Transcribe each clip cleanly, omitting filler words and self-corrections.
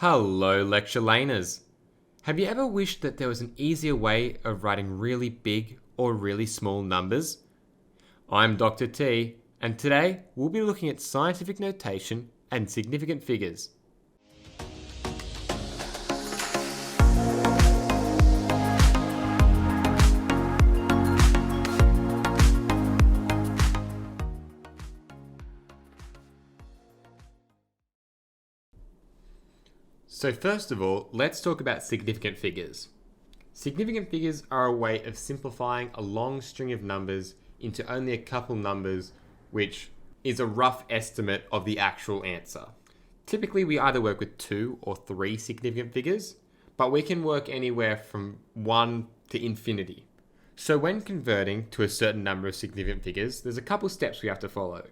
Hello, lecture laners. Have you ever wished that there was an easier way of writing really big or really small numbers? I'm Dr. T, and today we'll be looking at scientific notation and significant figures. So first of all, let's talk about significant figures. Significant figures are a way of simplifying a long string of numbers into only a couple numbers, which is a rough estimate of the actual answer. Typically, we either work with 2 or 3 significant figures, but we can work anywhere from 1 to infinity. So when converting to a certain number of significant figures, there's a couple steps we have to follow.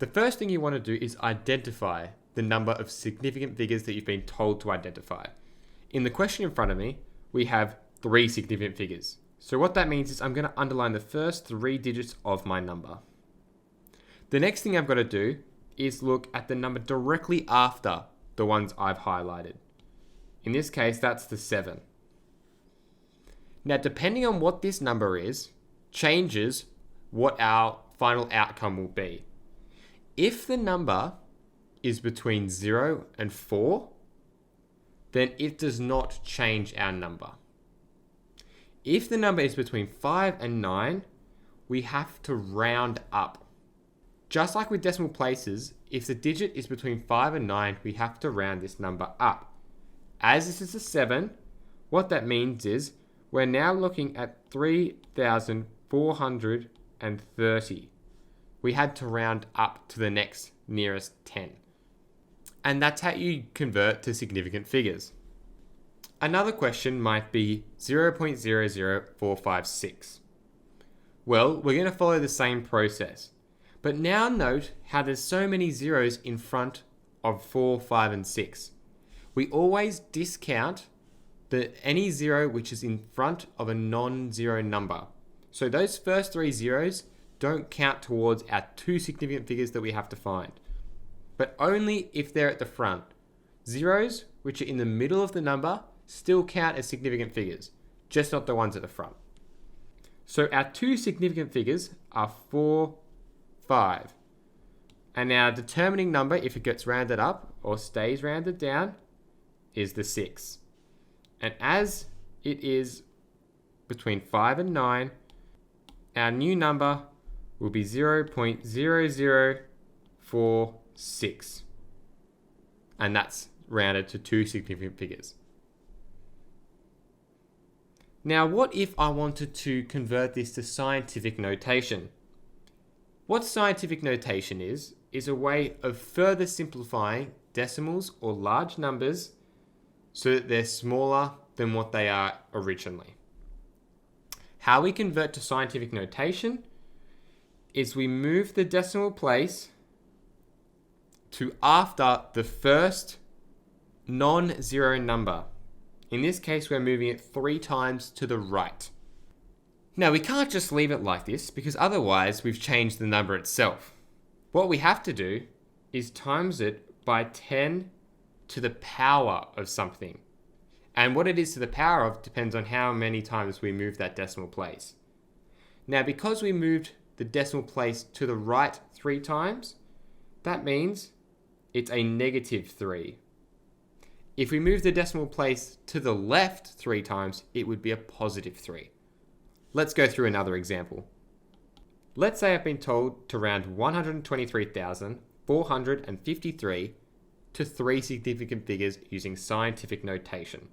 The first thing you want to do is identify the number of significant figures that you've been told to identify. In the question in front of me, we have 3 significant figures. So what that means is I'm going to underline the first 3 digits of my number. The next thing I've got to do is look at the number directly after the ones I've highlighted. In this case, that's the 7. Now, depending on what this number is, changes what our final outcome will be. If the number is between 0 and 4, then it does not change our number. If the number is between 5 and 9, we have to round up. Just like with decimal places, if the digit is between 5 and 9, we have to round this number up. As this is a 7, what that means is we're now looking at 3,430. We had to round up to the next nearest 10. And that's how you convert to significant figures. Another question might be 0.00456. Well, we're going to follow the same process. But now note how there's so many zeros in front of 4, 5, and 6. We always discount any zero which is in front of a non-zero number. So those first 3 zeros don't count towards our 2 significant figures that we have to find, but only if they're at the front. Zeros, which are in the middle of the number, still count as significant figures, just not the ones at the front. So our 2 significant figures are 4, 5. And our determining number, if it gets rounded up or stays rounded down, is the 6. And as it is between 5 and 9, our new number will be 0.0046. And that's rounded to 2 significant figures. Now, what if I wanted to convert this to scientific notation? What scientific notation is a way of further simplifying decimals or large numbers so that they're smaller than what they are originally. How we convert to scientific notation is we move the decimal place to after the first non-zero number. In this case, we're moving it 3 times to the right. Now, we can't just leave it like this because otherwise we've changed the number itself. What we have to do is times it by 10 to the power of something. And what it is to the power of depends on how many times we move that decimal place. Now, because we moved the decimal place to the right 3 times, that means it's a -3. If we move the decimal place to the left 3 times, it would be a +3. Let's go through another example. Let's say I've been told to round 123,453 to 3 significant figures using scientific notation.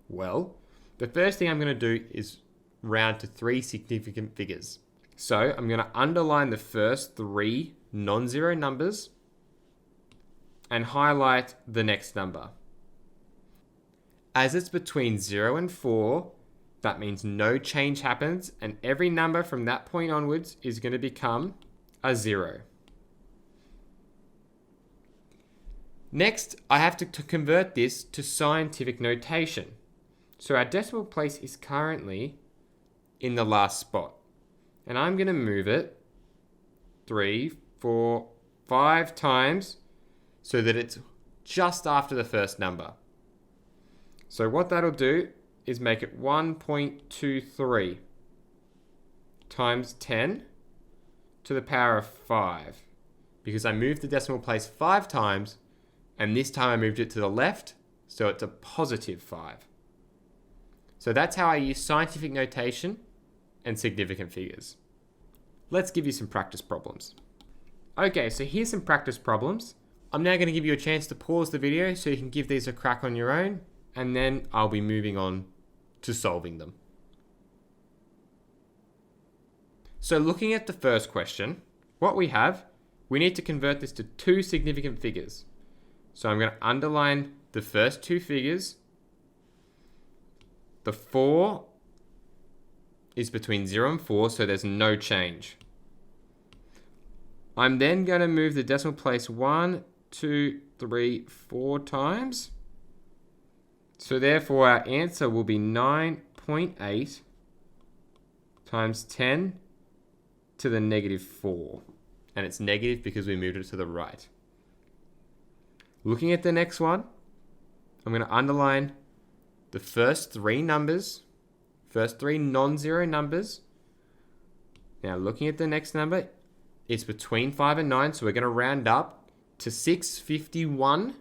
Well, the first thing I'm going to do is round to 3 significant figures. So I'm going to underline the first 3 non-zero numbers and highlight the next number. As it's between 0 and 4, that means no change happens, and every number from that point onwards is going to become a 0. Next, I have to convert this to scientific notation. So our decimal place is currently in the last spot. And I'm going to move it 3, 4, 5 times so that it's just after the first number. So what that'll do is make it 1.23 times 10 to the power of 5. Because I moved the decimal place 5 times, and this time I moved it to the left, so it's a positive 5. So that's how I use scientific notation and significant figures. Let's give you some practice problems. Okay, so here's some practice problems. I'm now going to give you a chance to pause the video so you can give these a crack on your own, and then I'll be moving on to solving them. So looking at the first question, what we have, we need to convert this to two significant figures. So I'm going to underline the first two figures. The 4 is between 0 and 4, so there's no change. I'm then going to move the decimal place 1, 2, 3, 4 times. So therefore our answer will be 9.8 times 10 to the negative 4. And it's negative because we moved it to the right. Looking at the next one, I'm going to underline the first three numbers, first three non-zero numbers. Now looking at the next number, it's between 5 and 9, so we're going to round up to 651.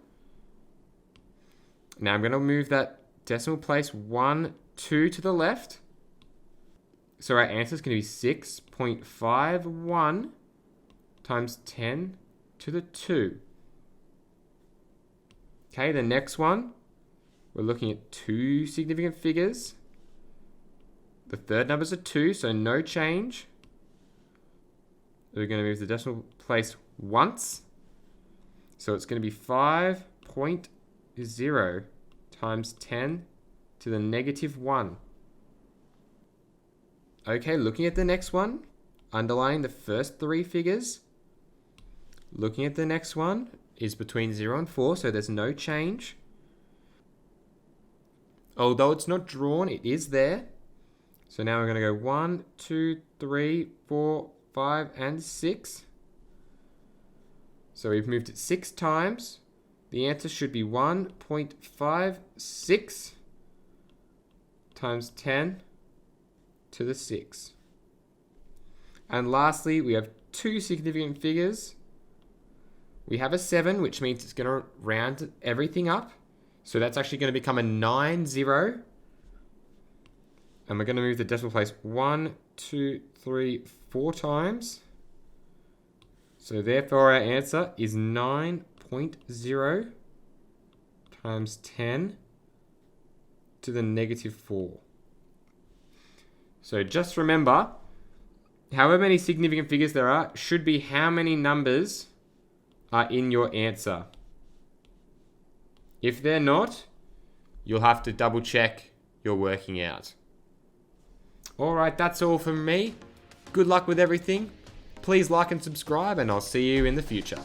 Now I'm going to move that decimal place 1, 2 to the left. So our answer is going to be 6.51 times 10 to the 2. Okay, the next one, we're looking at two significant figures. The third number's a 2, so no change. We're going to move the decimal place once. So it's going to be 5.0 times 10 to the negative 1. Okay, looking at the next one, underlining the first three figures. Looking at the next one is between 0 and 4, so there's no change. Although it's not drawn, it is there. So now we're going to go 1, 2, 3, 4, 5, and 6. So we've moved it 6 times. The answer should be 1.56 times 10 to the 6. And lastly, we have two significant figures. We have a 7, which means it's going to round everything up. So that's actually going to become a 90. And we're going to move the decimal place 1, 2, 3, 4 times. So therefore our answer is 9.0 times 10 to the negative 4. So just remember, however many significant figures there are should be how many numbers are in your answer. If they're not, you'll have to double check your working out. Alright, that's all from me. Good luck with everything. Please like and subscribe, and I'll see you in the future.